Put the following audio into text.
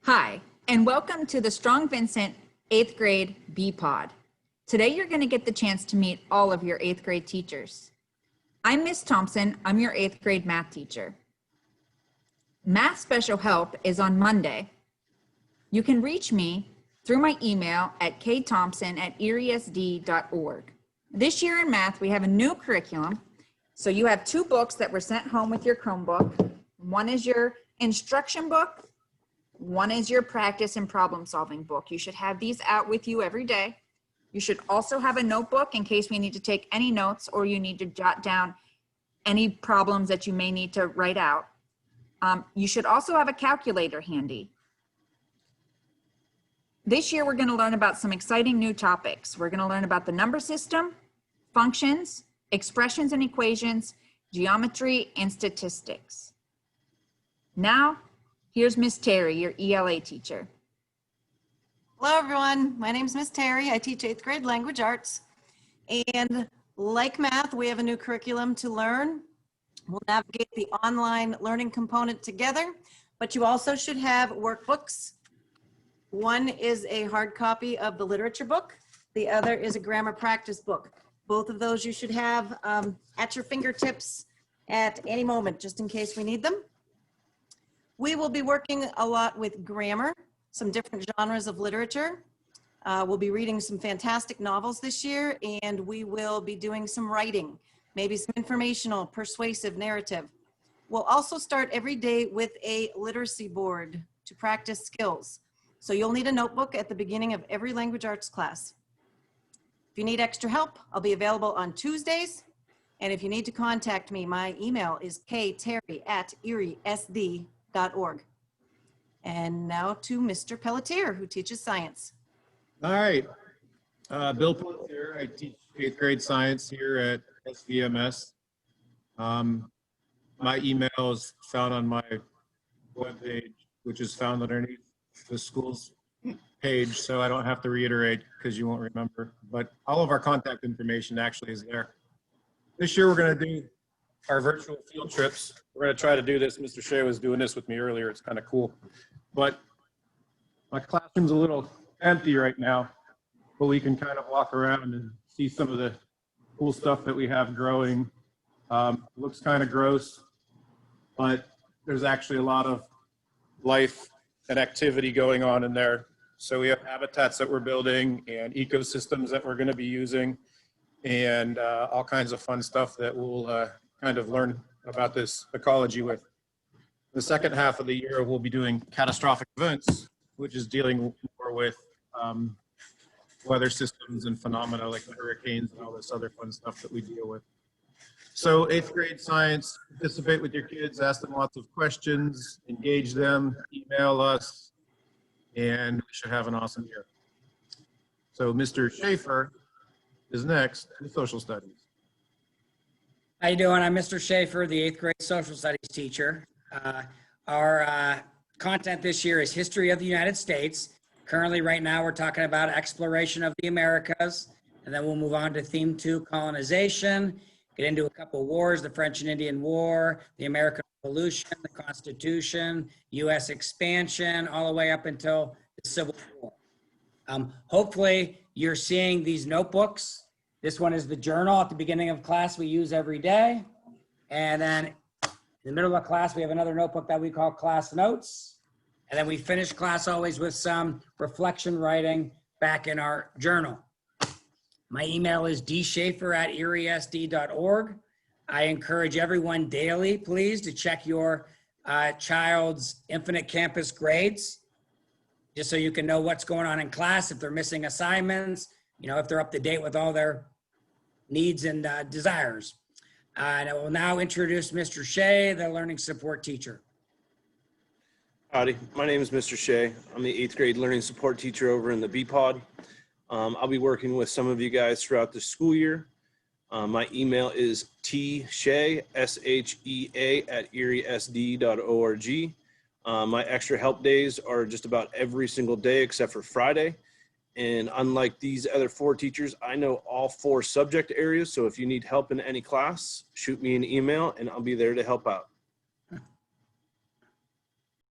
Hi, and welcome to the Strong Vincent 8th grade B-Pod. Today you're going to get the chance to meet all of your 8th grade teachers. I'm Miss Thompson. I'm your 8th grade math teacher. Math special help is on Monday. You can reach me through my email at ktompson@eriesd.org. This year in math, we have a new curriculum. So you have two books that were sent home with your Chromebook. One is your instruction book. One is your practice and problem solving book. You should have these out with you every day. You should also have a notebook in case we need to take any notes or you need to jot down any problems that you may need to write out. You should also have a calculator handy. This year, we're going to learn about some exciting new topics. We're going to learn about the number system, functions, expressions and equations, geometry, and statistics. Now, here's Miss Terry, your ELA teacher. Hello, everyone. My name is Miss Terry. I teach 8th grade language arts. And like math, we have a new curriculum to learn. We'll navigate the online learning component together, but you also should have workbooks. One is a hard copy of the literature book. The other is a grammar practice book. Both of those you should have at your fingertips at any moment, just in case we need them. We will be working a lot with grammar, some different genres of literature. We'll be reading some fantastic novels this year, and we will be doing some writing, maybe some informational, persuasive narrative. We'll also start every day with a literacy board to practice skills. So you'll need a notebook at the beginning of every language arts class. If you need extra help, I'll be available on Tuesdays. And if you need to contact me, my email is kterry@eriesd.org. And now to Mr. Pelletier, who teaches science. All right. Bill Pelletier. I teach 8th grade science here at SVMS. My email is found on my webpage, which is found underneath the school's page, so I don't have to reiterate because you won't remember. But all of our contact information actually is there. This year we're going to do our virtual field trips. We're going to try to do this. Mr. Shea was doing this with me earlier. It's kind of cool. But my classroom's a little empty right now, but we can kind of walk around and see some of the cool stuff that we have growing. It looks kind of gross, but there's actually a lot of life and activity going on in there. So we have habitats that we're building and ecosystems that we're going to be using and all kinds of fun stuff that we'll kind of learn about this ecology with. The second half of the year, we'll be doing catastrophic events, which is dealing more with weather systems and phenomena like the hurricanes and all this other fun stuff that we deal with. So 8th grade science, participate with your kids, ask them lots of questions, engage them, email us, and we should have an awesome year. So Mr. Schaefer is next in social studies. How you doing? I'm Mr. Schaefer, the 8th grade social studies teacher. Our content this year is history of the United States. Currently, right now, we're talking about exploration of the Americas, and then we'll move on to theme 2, colonization, get into a couple of wars, the French and Indian War, the American Revolution, the Constitution, U.S. expansion, all the way up until the Civil War. Hopefully, you're seeing these notebooks. This one is the journal at the beginning of class we use every day. And then in the middle of class, we have another notebook that we call class notes. And then we finish class always with some reflection writing back in our journal. My email is dschaefer@eriesd.org. I encourage everyone daily, please, to check your child's Infinite Campus grades, just so you can know what's going on in class, if they're missing assignments, you know, if they're up to date with all their needs and desires. And I will now introduce Mr. Shea, the learning support teacher. Howdy, my name is Mr. Shea. I'm the 8th grade learning support teacher over in the B-Pod. I'll be working with some of you guys throughout the school year. My email is tshea, S-H-E-A @eriesd.org. My extra help days are just about every single day except for Friday. And unlike these other 4 teachers, I know all 4 subject areas. So if you need help in any class, shoot me an email and I'll be there to help out.